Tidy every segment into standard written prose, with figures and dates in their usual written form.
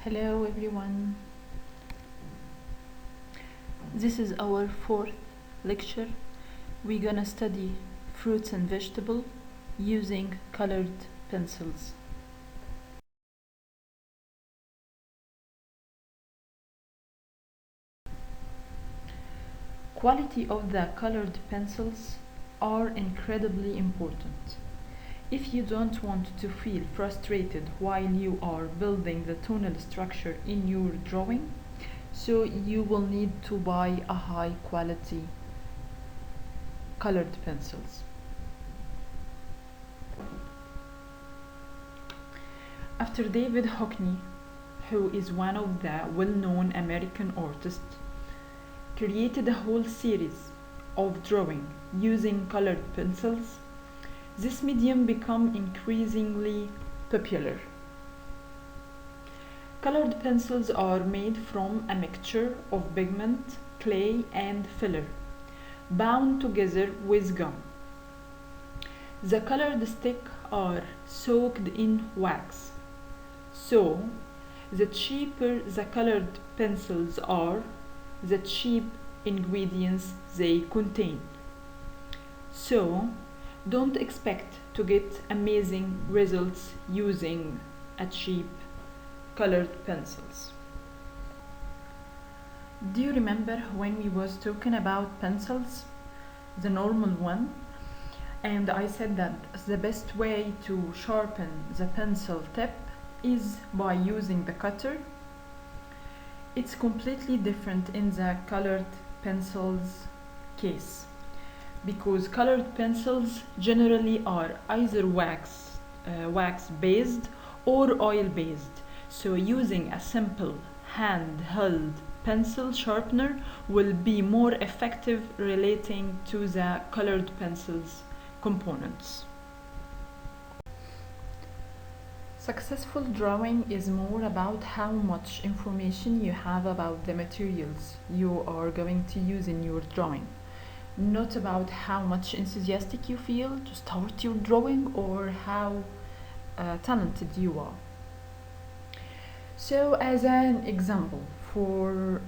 Hello everyone. This is our fourth lecture. We're gonna study fruits and vegetables using colored pencils. Quality of the colored pencils are incredibly important. If you don't want to feel frustrated while you are building the tonal structure in your drawing, so you will need to buy a high quality colored pencils. After David Hockney, who is one of the well-known American artists, created a whole series of drawing using colored pencils, this medium became increasingly popular. Colored pencils are made from a mixture of pigment, clay, and filler, bound together with gum. The colored sticks are soaked in wax. So, the cheaper the colored pencils are, the cheap ingredients they contain. So, don't expect to get amazing results using a cheap colored pencils. Do you remember when we was talking about pencils, the normal one, and I said that the best way to sharpen the pencil tip is by using the cutter? It's completely different in the colored pencils case, because colored pencils generally are either wax based or oil based, so using a simple hand-held pencil sharpener will be more effective relating to the colored pencils components. Successful drawing is more about how much information you have about the materials you are going to use in your drawing, not about how much enthusiastic you feel to start your drawing or how talented you are. So, as an example for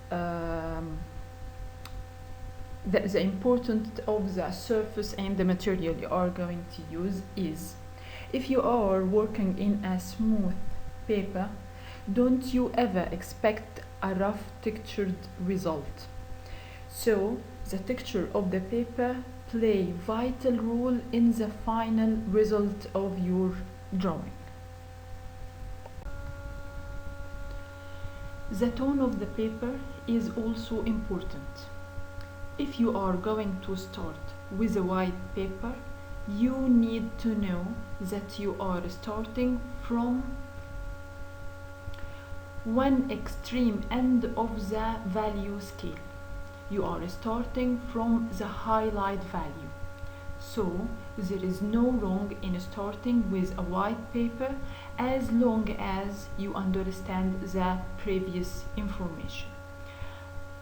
the importance of the surface and the material you are going to use is, if you are working in a smooth paper, don't you ever expect a rough textured result. So the texture of the paper play vital role in the final result of your drawing. The tone of the paper is also important. If you are going to start with a white paper, you need to know that you are starting from one extreme end of the value scale. You are starting from the highlight value. So there is no wrong in starting with a white paper as long as you understand the previous information.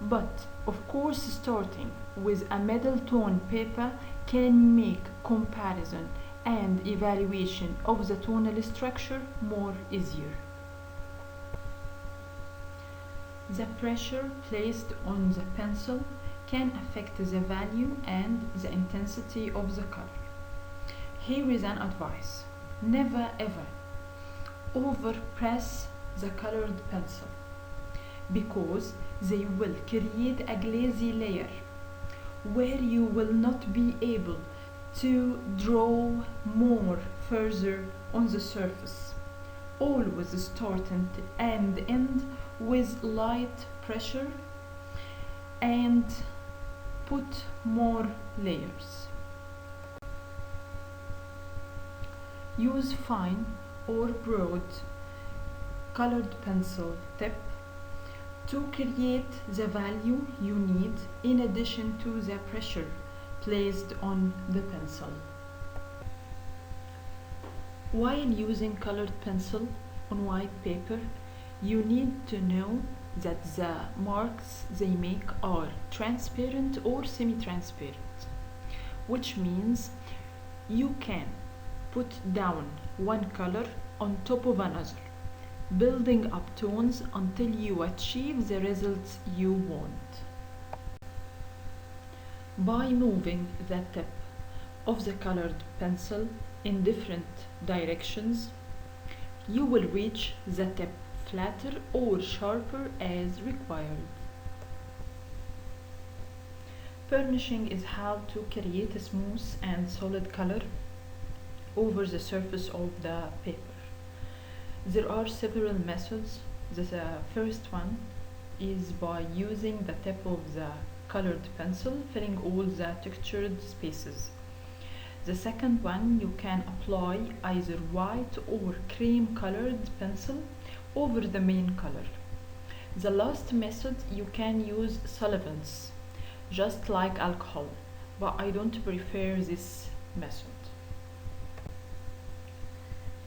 But of course, starting with a middle tone paper can make comparison and evaluation of the tonal structure more easier. The pressure placed on the pencil can affect the value and the intensity of the color. Here is an advice: never ever overpress the colored pencil, because they will create a glazy layer where you will not be able to draw more further on the surface. Always start and end with light pressure and put more layers. Use fine or broad colored pencil tip to create the value you need in addition to the pressure placed on the pencil. While using colored pencil on white paper, you need to know that the marks they make are transparent or semi-transparent, which means you can put down one color on top of another building up tones until you achieve the results you want. By moving the tip of the colored pencil in different directions, you will reach the tip flatter or sharper as required. Burnishing is how to create a smooth and solid color over the surface of the paper. There are several methods. The first one is by using the tip of the colored pencil, filling all the textured spaces. The second one, you can apply either white or cream colored pencil over the main color. The last method, you can use solvents, just like alcohol, but I don't prefer this method.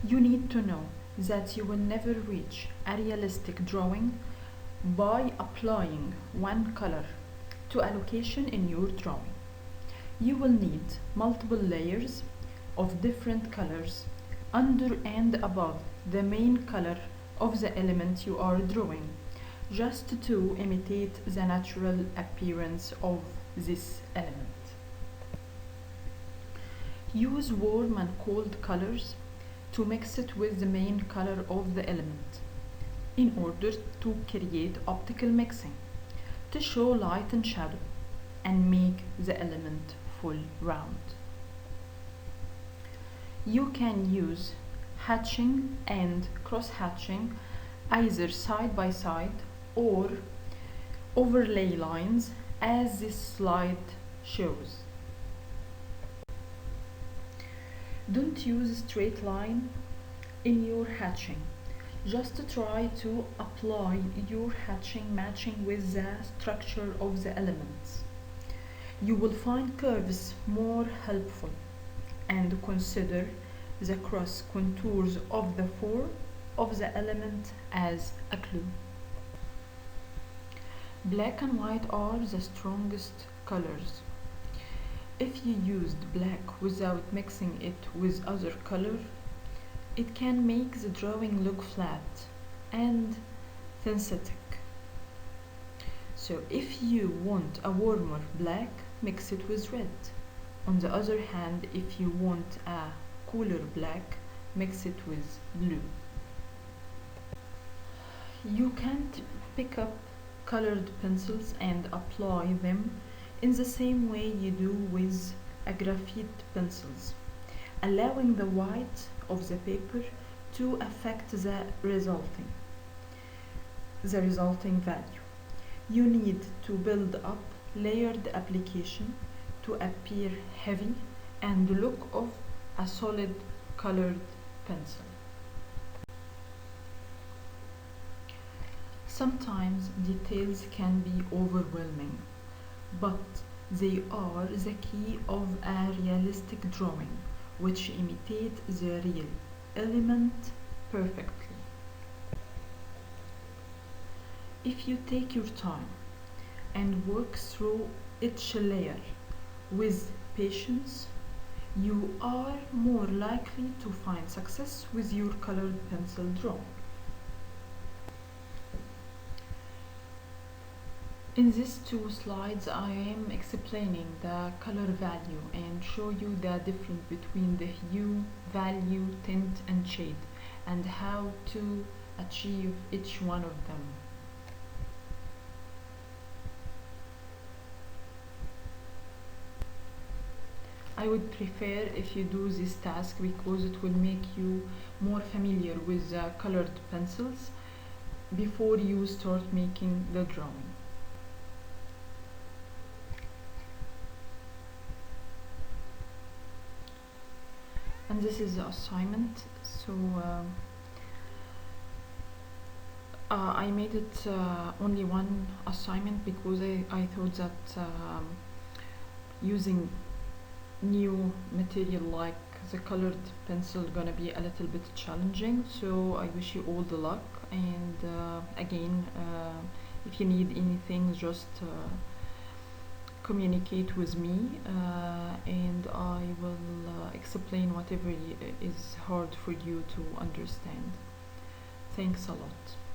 You need to know that you will never reach a realistic drawing by applying one color to a location in your drawing. You will need multiple layers of different colors under and above the main color of the element you are drawing, just to imitate the natural appearance of this element. Use warm and cold colors to mix it with the main color of the element in order to create optical mixing, to show light and shadow and make the element full round. You can use hatching and cross hatching either side by side or overlay lines as this slide shows. Don't use a straight line in your hatching. Just try to apply your hatching matching with the structure of the elements. You will find curves more helpful, and consider the cross contours of the form of the element as a clue. Black and white are the strongest colors. If you used black without mixing it with other color, it can make the drawing look flat and synthetic. So if you want a warmer black, mix it with red. On the other hand, if you want a cooler black, mix it with blue. You can pick up colored pencils and apply them in the same way you do with a graphite pencils, allowing the white of the paper to affect the resulting value. You need to build up layered application to appear heavy and look of a solid colored pencil. Sometimes details can be overwhelming, but they are the key of a realistic drawing, which imitate the real element perfectly. If you take your time and work through each layer with patience, you are more likely to find success with your colored pencil drawing. In these two slides, I am explaining the color value and show you the difference between the hue, value, tint and shade, and how to achieve each one of them. I would prefer if you do this task because it will make you more familiar with the colored pencils before you start making the drawing. And this is the assignment. So I made it only one assignment because I thought that using new material like the colored pencil gonna be a little bit challenging. So I wish you all the luck, and again, if you need anything, just communicate with me, and I will explain whatever is hard for you to understand. Thanks a lot.